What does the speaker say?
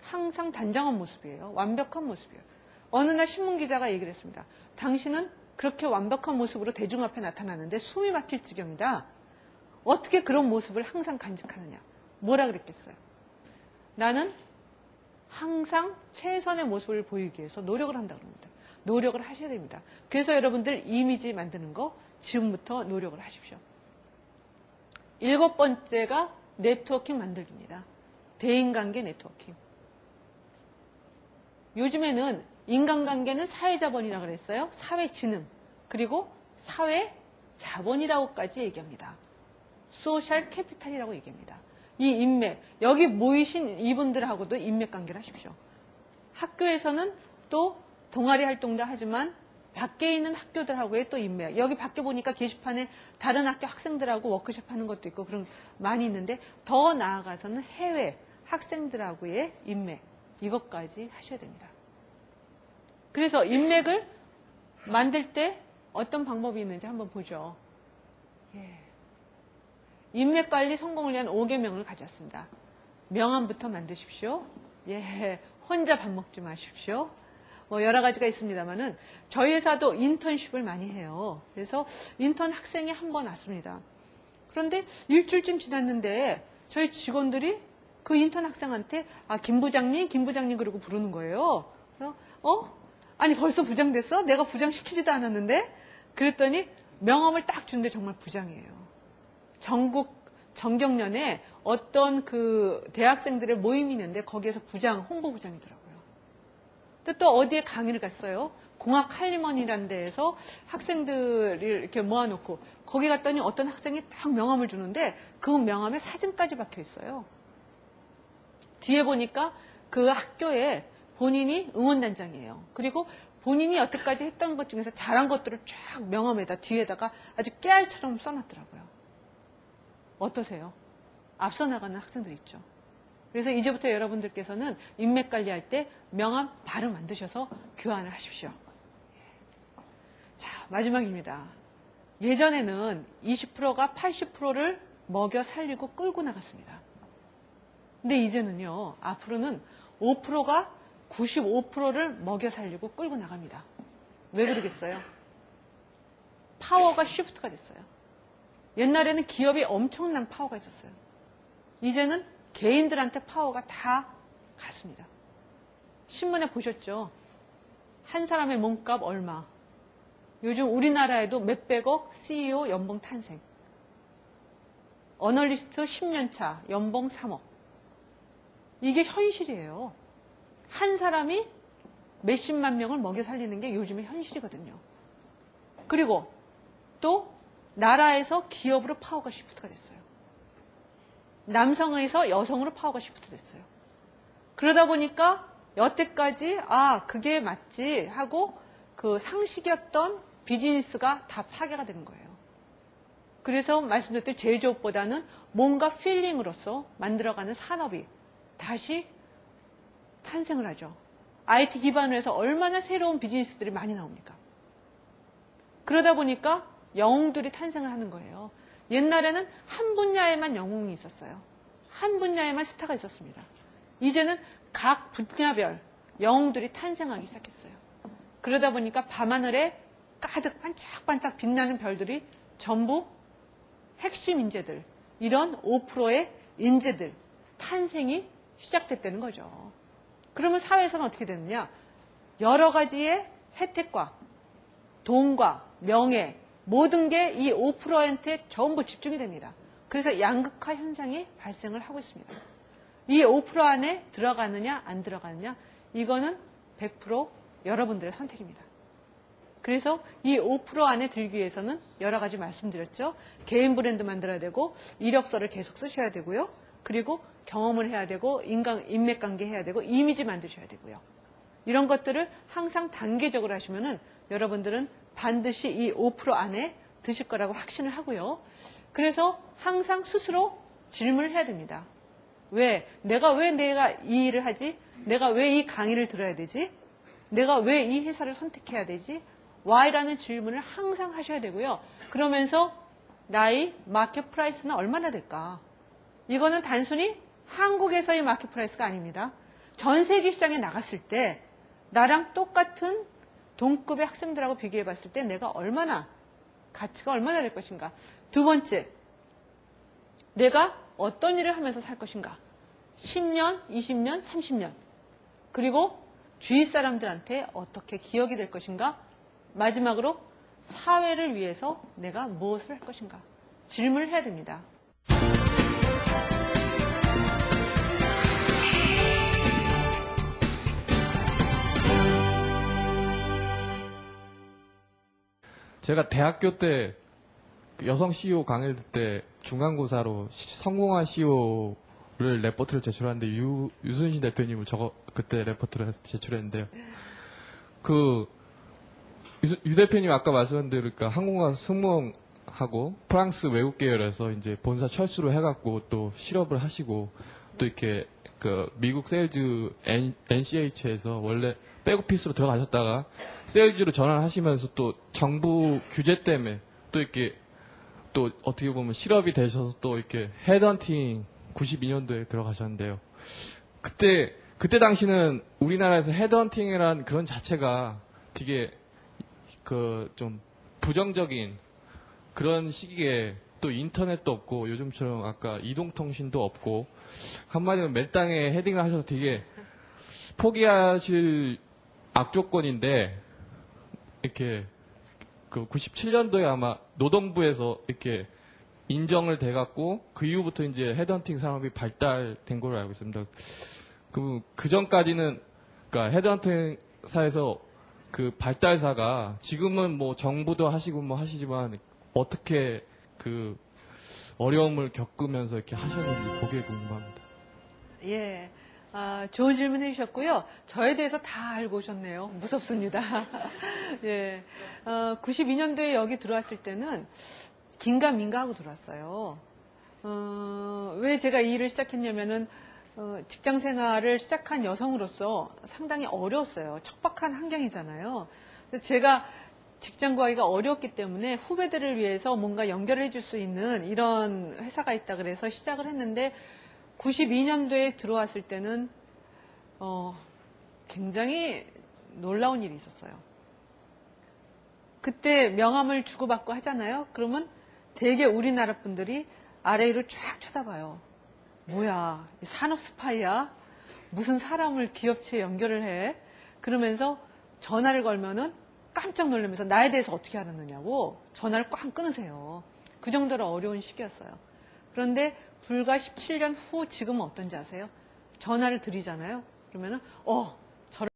항상 단정한 모습이에요. 완벽한 모습이에요. 어느 날 신문기자가 얘기를 했습니다. 당신은 그렇게 완벽한 모습으로 대중 앞에 나타나는데 숨이 막힐 지경이다. 어떻게 그런 모습을 항상 간직하느냐. 뭐라 그랬겠어요? 나는 항상 최선의 모습을 보이기 위해서 노력을 한다고 합니다. 노력을 하셔야 됩니다. 그래서 여러분들 이미지 만드는 거 지금부터 노력을 하십시오. 7번째가 네트워킹 만들기입니다. 대인관계 네트워킹. 요즘에는 인간관계는 사회자본이라고 그랬어요. 사회지능. 그리고 사회자본이라고까지 얘기합니다. 소셜 캐피탈이라고 얘기합니다. 이 인맥, 여기 모이신 이분들하고도 인맥관계를 하십시오. 학교에서는 또 동아리 활동도 하지만 밖에 있는 학교들하고의 또 인맥. 여기 밖에 보니까 게시판에 다른 학교 학생들하고 워크숍 하는 것도 있고 그런 많이 있는데 더 나아가서는 해외 학생들하고의 인맥. 이것까지 하셔야 됩니다. 그래서 인맥을 만들 때 어떤 방법이 있는지 한번 보죠. 인맥관리 성공을 위한 5계명을 가져왔습니다. 명함부터 만드십시오. 혼자 밥 먹지 마십시오. 뭐 여러 가지가 있습니다만은 저희 회사도 인턴십을 많이 해요. 그래서 인턴 학생이 한 번 왔습니다. 그런데 일주일쯤 지났는데 저희 직원들이 그 인턴 학생한테 김 부장님 그러고 부르는 거예요. 그래서 아니 벌써 부장 됐어? 내가 부장 시키지도 않았는데? 그랬더니 명함을 딱 주는데 정말 부장이에요. 전국 정경련에 어떤 그 대학생들의 모임이 있는데 거기에서 부장, 홍보부장이더라고요. 또 어디에 강의를 갔어요. 공학 할리먼이라는 데에서 학생들을 이렇게 모아놓고 거기 갔더니 어떤 학생이 딱 명함을 주는데 그 명함에 사진까지 박혀 있어요. 뒤에 보니까 그 학교에 본인이 응원단장이에요. 그리고 본인이 여태까지 했던 것 중에서 잘한 것들을 쫙 명함에다 뒤에다가 아주 깨알처럼 써놨더라고요. 어떠세요? 앞서 나가는 학생들 있죠. 그래서 이제부터 여러분들께서는 인맥 관리할 때 명함 바로 만드셔서 교환을 하십시오. 자, 마지막입니다. 예전에는 20%가 80%를 먹여 살리고 끌고 나갔습니다. 근데 이제는요, 앞으로는 5%가 95%를 먹여 살리고 끌고 나갑니다. 왜 그러겠어요? 파워가 쉬프트가 됐어요. 옛날에는 기업이 엄청난 파워가 있었어요. 이제는 개인들한테 파워가 다 갔습니다. 신문에 보셨죠? 한 사람의 몸값 얼마. 요즘 우리나라에도 몇백억 CEO 연봉 탄생. 어널리스트 10년차 연봉 3억. 이게 현실이에요. 한 사람이 몇십만 명을 먹여 살리는 게 요즘의 현실이거든요. 그리고 또 나라에서 기업으로 파워가 시프트가 됐어요. 남성에서 여성으로 파워가 시프트 됐어요. 그러다 보니까 여태까지 그게 맞지 하고 그 상식이었던 비즈니스가 다 파괴가 되는 거예요. 그래서 말씀드렸듯이 제조업보다는 뭔가 필링으로서 만들어가는 산업이 다시 탄생을 하죠. IT 기반으로 해서 얼마나 새로운 비즈니스들이 많이 나옵니까? 그러다 보니까 영웅들이 탄생을 하는 거예요. 옛날에는 한 분야에만 영웅이 있었어요. 한 분야에만 스타가 있었습니다. 이제는 각 분야별 영웅들이 탄생하기 시작했어요. 그러다 보니까 밤하늘에 가득 반짝반짝 빛나는 별들이 전부 핵심 인재들, 이런 5%의 인재들 탄생이 시작됐다는 거죠. 그러면 사회에서는 어떻게 되느냐? 여러 가지의 혜택과 돈과 명예, 모든 게 이 5%한테 전부 집중이 됩니다. 그래서 양극화 현상이 발생을 하고 있습니다. 이 5% 안에 들어가느냐 안 들어가느냐 이거는 100% 여러분들의 선택입니다. 그래서 이 5% 안에 들기 위해서는 여러 가지 말씀드렸죠. 개인 브랜드 만들어야 되고 이력서를 계속 쓰셔야 되고요. 그리고 경험을 해야 되고 인맥관계 해야 되고 이미지 만드셔야 되고요. 이런 것들을 항상 단계적으로 하시면은 여러분들은 반드시 이 5% 안에 드실 거라고 확신을 하고요. 그래서 항상 스스로 질문을 해야 됩니다. 내가 이 일을 하지? 내가 왜 이 강의를 들어야 되지? 내가 왜 이 회사를 선택해야 되지? Why라는 질문을 항상 하셔야 되고요. 그러면서 나의 마켓 프라이스는 얼마나 될까? 이거는 단순히 한국에서의 마켓 프라이스가 아닙니다. 전 세계 시장에 나갔을 때 나랑 똑같은 동급의 학생들하고 비교해 봤을 때 내가 얼마나 가치가 얼마나 될 것인가. 두 번째, 내가 어떤 일을 하면서 살 것인가. 10년, 20년, 30년. 그리고 주위 사람들한테 어떻게 기억이 될 것인가. 마지막으로 사회를 위해서 내가 무엇을 할 것인가. 질문을 해야 됩니다. 제가 대학교 때 여성 CEO 강의를 듣을 때 중간고사로 성공한 CEO를 레포트를 제출하는데 유순신 대표님을 그때 레포트를 해서 제출했는데요. 유 대표님 아까 말씀한 대로 그러니까 항공과 승무원하고 프랑스 외국 계열에서 이제 본사 철수를 해갖고 또 실업을 하시고 또 이렇게 미국 세일즈 NCH에서 원래 백오피스로 들어가셨다가 세일즈로 전환하시면서 또 정부 규제 때문에 또 이렇게 또 어떻게 보면 실업이 되셔서 또 이렇게 헤드헌팅 92년도에 들어가셨는데요. 그때 당시는 우리나라에서 헤드헌팅이란 그런 자체가 되게 좀 부정적인 그런 시기에 또 인터넷도 없고 요즘처럼 아까 이동통신도 없고 한마디로 맨땅에 헤딩을 하셔서 되게 포기하실 악조건인데 이렇게 97년도에 아마 노동부에서 이렇게 인정을 돼갖고 그 이후부터 이제 헤드헌팅 산업이 발달된 걸로 알고 있습니다. 그 전까지는 그러니까 헤드헌팅사에서 그 발달사가 지금은 뭐 정부도 하시고 뭐 하시지만 어떻게 그 어려움을 겪으면서 이렇게 하셨는지 그게 궁금합니다. 예. 좋은 질문 해주셨고요. 저에 대해서 다 알고 오셨네요. 무섭습니다. 예. 92년도에 여기 들어왔을 때는 긴가민가 하고 들어왔어요. 왜 제가 이 일을 시작했냐면은, 직장 생활을 시작한 여성으로서 상당히 어려웠어요. 척박한 환경이잖아요. 그래서 제가 직장 구하기가 어려웠기 때문에 후배들을 위해서 뭔가 연결을 해줄 수 있는 이런 회사가 있다 그래서 시작을 했는데 92년도에 들어왔을 때는 굉장히 놀라운 일이 있었어요. 그때 명함을 주고받고 하잖아요. 그러면 되게 우리나라 분들이 아래 위로 쫙 쳐다봐요. 뭐야, 산업 스파이야? 무슨 사람을 기업체에 연결을 해? 그러면서 전화를 걸면은 깜짝 놀라면서 나에 대해서 어떻게 알았느냐고 전화를 꽉 끊으세요. 그 정도로 어려운 시기였어요. 그런데 불과 17년 후 지금은 어떤지 아세요? 전화를 드리잖아요. 그러면은